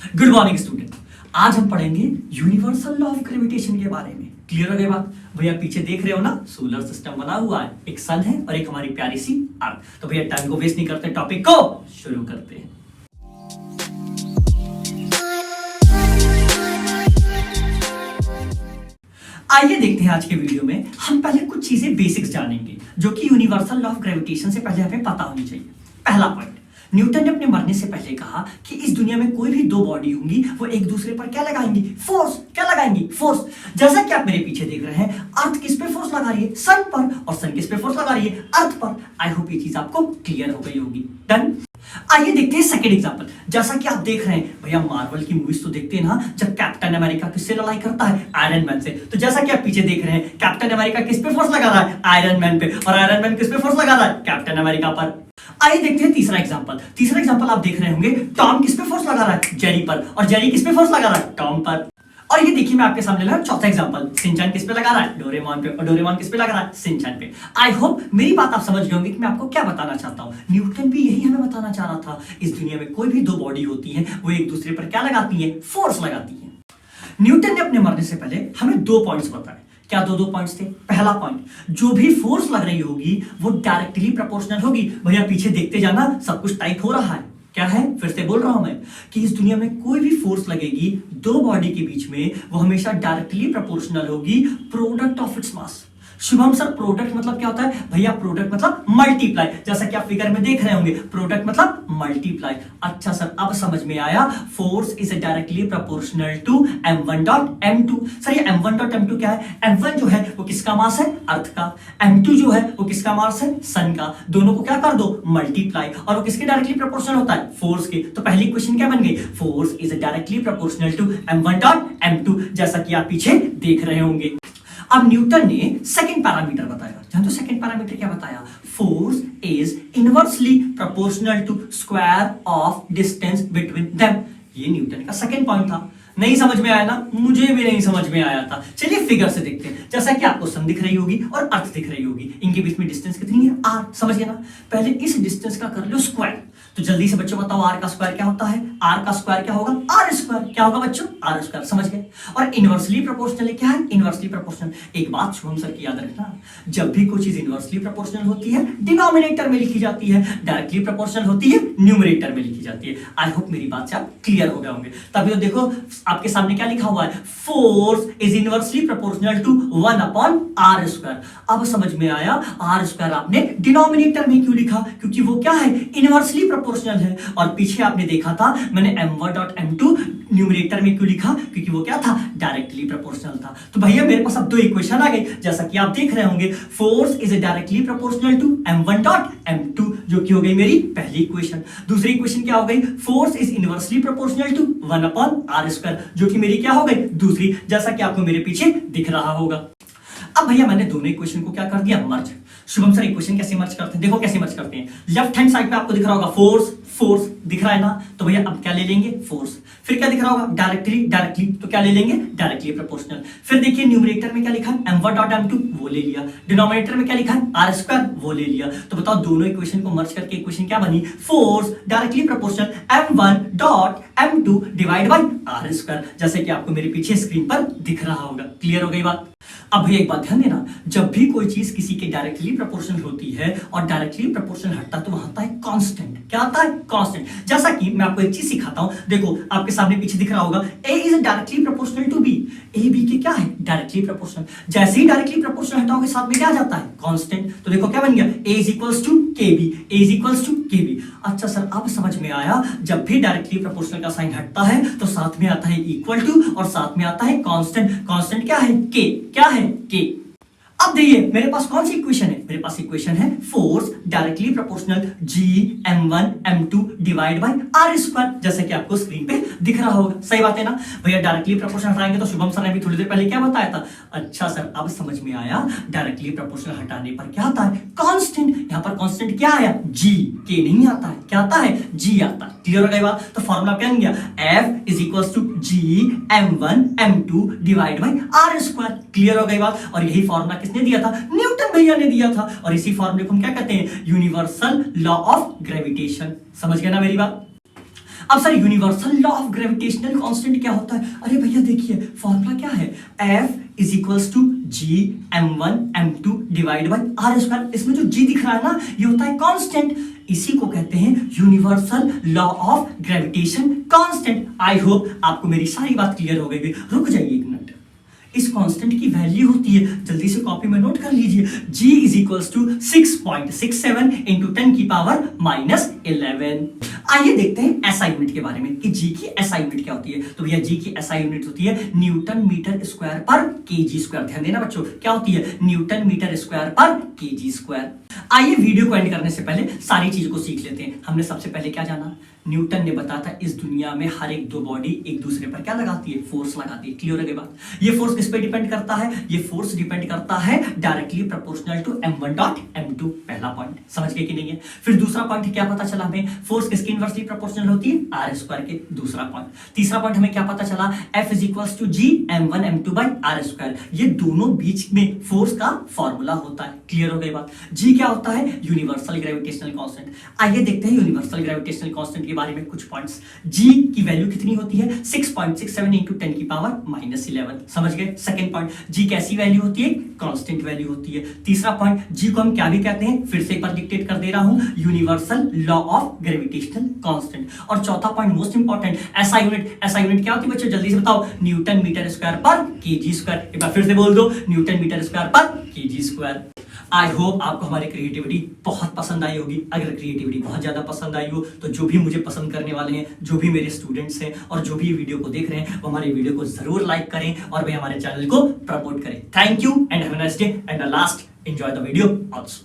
Good morning student. आज हम पढ़ेंगे यूनिवर्सल लॉ ऑफ ग्रेविटेशन के बारे में। क्लियर हो गई बात? भैया पीछे देख रहे हो ना, सोलर सिस्टम बना हुआ है, एक सन है और एक हमारी प्यारी सी अर्थ। तो भैया टाइम को वेस्ट नहीं करते, टॉपिक को शुरू करते हैं। आइए देखते हैं आज के वीडियो में हम पहले कुछ चीजें बेसिक्स जानेंगे जो कि यूनिवर्सल लॉ ऑफ ग्रेविटेशन से पहले हमें पता होनी चाहिए। पहला पॉइंट, न्यूटन ने अपने मरने से पहले कहा कि इस दुनिया में कोई भी दो बॉडी होंगी वो एक दूसरे पर क्या लगाएंगी? फोर्स। क्या लगाएंगी? फोर्स। जैसा कि आप मेरे पीछे देख रहे हैं, अर्थ किस पे फोर्स लगा रही है? सन पर। और सन किस पे फोर्स लगा रही है? अर्थ पर। आई होप ये चीज आपको क्लियर हो गई होगी। डन। आइए देखते हैं सेकंड एग्जांपल। जैसा कि आप देख रहे हैं भैया, मार्वल की मूवीज तो देखते हैं ना, जब कैप्टन अमेरिका किससे लड़ाई करता है? आयरन मैन से। तो जैसा कि आप पीछे देख रहे हैं, कैप्टन अमेरिका किस पे फोर्स लगा रहा है? आयरन मैन पे। और आयरन मैन किस पे फोर्स लगा रहा है? कैप्टन अमेरिका पर। आइए देखते हैं तीसरा एग्जांपल। तीसरा एग्जांपल आप देख रहे होंगे, टॉम किस पे फोर्स लगा रहा है? जेरी पर। और जेरी किस पे फोर्स लगा रहा है? टॉम पर। और ये देखिए मैं आपके सामने लगा चौथा एग्जांपल, शिनचैन किस पे लगा रहा है? डोरेमोन पे। और डोरेमोन किस पे लगा रहा है? शिनचैन पे। आई होप मेरी बात आप समझ गए होंगे कि मैं आपको क्या बताना चाहता हूं। न्यूटन भी यही हमें बताना चाह रहा था, इस दुनिया में कोई भी दो बॉडी होती है वो एक दूसरे पर क्या लगाती है? फोर्स लगाती है। न्यूटन ने अपने मरने से पहले हमें दो पॉइंट्स बताए। क्या दो पॉइंट्स थे? पहला पॉइंट, जो भी फोर्स लग रही होगी वो डायरेक्टली प्रोपोर्शनल होगी। भैया पीछे देखते जाना, सब कुछ टाइप हो रहा है। क्या है? फिर से बोल रहा हूं मैं कि इस दुनिया में कोई भी फोर्स लगेगी दो बॉडी के बीच में, वो हमेशा डायरेक्टली प्रोपोर्शनल होगी product of its mass. Shubham sir, product मतलब क्या होता है? भैया प्रोडक्ट मतलब मल्टीप्लाई। जैसा कि आप फिगर में देख रहे होंगे, प्रोडक्ट मतलब मल्टीप्लाई। अच्छा सर, अब समझ में आया। Force is directly proportional to m1 dot m2। Sir ये m1 डॉट m2 क्या है? m1 जो है वो किसका मास है? अर्थ का। m2 जो है वो किसका मास है? सन का। दोनों को क्या कर दो? मल्टीप्लाई। और वो किसके डायरेक्टली प्रोपोर्शनल होता है? फोर्स के। तो पहली क्वेश्चन क्या बन गई? Force is directly proportional to m1 dot m2, जैसा कि आप पीछे देख रहे होंगे। अब न्यूटन ने सेकंड पैरामीटर बताया। जान तो सेकंड पैरामीटर क्या बताया? Force is inversely proportional to square of distance between them. ये न्यूटन का सेकंड पॉइंट था। नहीं समझ में आया ना? मुझे भी नहीं समझ में आया था। चलिए फिगर से देखते हैं। जैसा कि आपको सन दिख रही होगी और अर्थ दिख रही होगी, इनके बीच में डिस्टेंस कितनी है? r। समझ गए ना? पहले इस डिस्टेंस का कर लो स्क्वायर। तो जल्दी से बच्चों बताओ, r का स्क्वायर क्या होता है? r का स्क्वायर क्या होगा? r square. क्या होगा बच्चों? r square. समझ गए? और इनवर्सली प्रोपोर्शनल क्या है? Inversely proportional. एक बात शुभम सर की याद रखना, जब भी कोई चीज इनवर्सली प्रोपोर्शनल होती है डिनोमिनेटर में लिखी जाती है, डायरेक्टली प्रोपोर्शनल होती है न्यूमरेटर में लिखी जाती है। आई होप मेरी बात से आप क्लियर हो गए होंगे। तभी तो देखो आपके सामने क्या लिखा हुआ है? Force is inversely proportional to 1 upon r square. अब समझ में आया, r स्क्वायर आपने डिनोमिनेटर में क्यों लिखा? क्योंकि वो क्या है? इनवर्सली प्रोपोर्शनल है। और पीछे आपने देखा था मैंने m1 डॉट m2 न्यूमरेटर में क्यों लिखा? क्योंकि वो क्या था? डायरेक्टली प्रोपोर्शनल था। तो भैया मेरे पास अब दो इक्वेशन आ गई, जैसा कि आप देख रहे होंगे। Force is directly proportional to m1 dot m2, जो कि हो गई मेरी पहली इक्वेशन। दूसरी इक्वेशन क्या हो गई? Force is inversely proportional to 1 upon r square, जो कि मेरी क्या हो गई? दूसरी, जैसा कि आपको मेरे पीछे दिख रहा होगा। अब भैया मैंने दोनों इक्वेशन को क्या कर दिया? मर्ज। शुभम सर इक्वेशन कैसे मर्ज करते हैं? देखो कैसे मर्ज करते हैं। लेफ्ट हैंड साइड पे आपको दिख रहा होगा फोर्स, फोर्स दिख रहा है ना? तो भैया अब क्या ले लेंगे? फोर्स। फिर क्या दिख रहा होगा? डायरेक्टली, डायरेक्टली तो क्या ले लेंगे? Directly proportional. फिर देखिए न्यूमरेटर में क्या लिखा है? m1 डॉट m2, वो ले लिया। डिनोमिनेटर में क्या लिखा है? r स्क्वायर, वो ले लिया। तो बताओ दोनों इक्वेशन को मर्ज करके इक्वेशन क्या बनी? Force directly proportional m1 dot m2 divide by r square, जैसे कि आपको मेरे पीछे स्क्रीन पर दिख रहा होगा। क्लियर हो गई बात? अब भैया एक बात ध्यान देना, जब भी कोई चीज किसी के डायरेक्टली प्रोपोर्शनल होती है और डायरेक्टली प्रोपोर्शनल हटता है तो वहां आता है कांस्टेंट। क्या आता है? कांस्टेंट। जैसा कि मैं आपको एक चीज सिखाता हूं, देखो आपके सामने पीछे दिख रहा होगा a is directly proportional to b। a b के क्या है? Directly proportional. जैसे ही डायरेक्टली प्रोपोर्शनल हटाओगे साथ में क्या आ जाता है? कांस्टेंट। तो देखो क्या बन गया? a is equals to kb, a is equals to kb। अच्छा सर अब समझ में आया, जब भी डायरेक्टली प्रोपोर्शनल का साइन हटता है तो साथ में आता है इक्वल टू और साथ में आता है कांस्टेंट। कांस्टेंट क्या है? k। क्या है? k। अब देखिए मेरे पास कौन सी इक्वेशन है? मेरे पास इक्वेशन है force directly proportional g m1 m2 divide by r square, जैसे कि आपको स्क्रीन पे दिख रहा होगा। सही बात है ना? भैया डायरेक्टली प्रोपोर्शनल हटाएंगे तो शुभम सर ने भी थोड़ी देर पहले क्या बताया था? अच्छा सर अब समझ में आया, डायरेक्टली प्रोपोर्शनल हटाने पर क्या आता है? कांस्टेंट। यहां पर कांस्टेंट क्या आया? g। k नहीं आता है। क्या आता है? g आता है। क्लियर हो गई बात? तो फॉर्मूला क्या बन गया? f is equals to g m1 m2 divide by r square. Clear हो गई बात? और यही फॉर्मूला किसने दिया था? न्यूटन भैया ने दिया था। और इसी फॉर्मूले को हम क्या कहते हैं? Universal law of gravitation. समझ गए ना मेरी बात? अब sir universal law of gravitational constant क्या होता है? अरे भैया देखिए फॉर्मूला क्या है, F is equals to G m1 m2 divide by R square. इसमें जो जी दिख रहा है ना ये होता है कांस्टेंट, इसी को कहते हैं universal law of gravitation constant. I hope आपको मेरी सारी बात क्लियर हो गई। रुक जाइए एक मिनट, इस कांस्टेंट की वैल्यू होती है, जल्दी से कॉपी में नोट कर लीजिए, g is equals to 6.67 into 10 की पावर -11। आइए देखते हैं एसआई यूनिट के बारे में कि g की एसआई यूनिट क्या होती है। तो भैया g की एसआई यूनिट होती है न्यूटन मीटर स्क्वायर पर केजी स्क्वायर। ध्यान देना बच्चों, क्या होती है? न्यूटन मीटर स्क्वायर पर केजी स्क्वायर। आइए वीडियो को एंड करने से पहले सारी चीज को सीख लेते हैं। हमने सबसे पहले क्या जाना, न्यूटन ने बताया था इस दुनिया में हर एक दो बॉडी एक दूसरे पर क्या लगाती है? फोर्स लगाती है। क्लियर है बात? ये फोर्स किस पे डिपेंड करता है? ये फोर्स डिपेंड करता है directly proportional to m1 dot m2। पहला पॉइंट समझ गए कि नहीं है? फिर दूसरा पॉइंट क्या पता चला हमें? फोर्स किसके इनवर्सली प्रोपोर्शनल होती है? आर स्क्वायर के। दूसरा पॉइंट। तीसरा पॉइंट हमें क्या पता चला? F is equals to G m1 m2 by R square. ये दोनों बीच में फोर्स का फॉर्मूला होता है। क्लियर हो गई बात? जी क्या होता है? Universal gravitational constant. आइए देखते हैं यूनिवर्सल ग्रेविटेशनल कांस्टेंट के बारे में कुछ पॉइंट्स। जी की वैल्यू कितनी होती है? 6.67 इंटू 10 की पावर -11। समझ गए? सेकंड पॉइंट, जी कैसी वैल्यू होती है? कांस्टेंट वैल्यू होती है। तीसरा पॉइंट, जी को हम क्या भी कहते हैं? फिर से एक बार डिक्टेट कर दे रहा हूं, universal law of gravitational constant. और चौथा point most important, SI unit. SI unit क्या होती है बच्चों? जल्दी से बताओ। न्यूटन मीटर स्क्वायर पर केजी स्क्वायर। एक बार फिर से बोल दो, न्यूटन मीटर स्क्वायर पर केजी स्क्वायर। आई होप आपको हमारी क्रिएटिविटी बहुत पसंद आई होगी। अगर क्रिएटिविटी बहुत ज्यादा पसंद आई हो तो जो भी मुझे पसंद करने वाले हैं, जो भी मेरे स्टूडेंट्स हैं और जो भी वीडियो को देख रहे हैं, वो हमारे वीडियो को जरूर लाइक करें और वे हमारे चैनल को प्रमोट करें। Thank you and have a nice day and last enjoy the video also.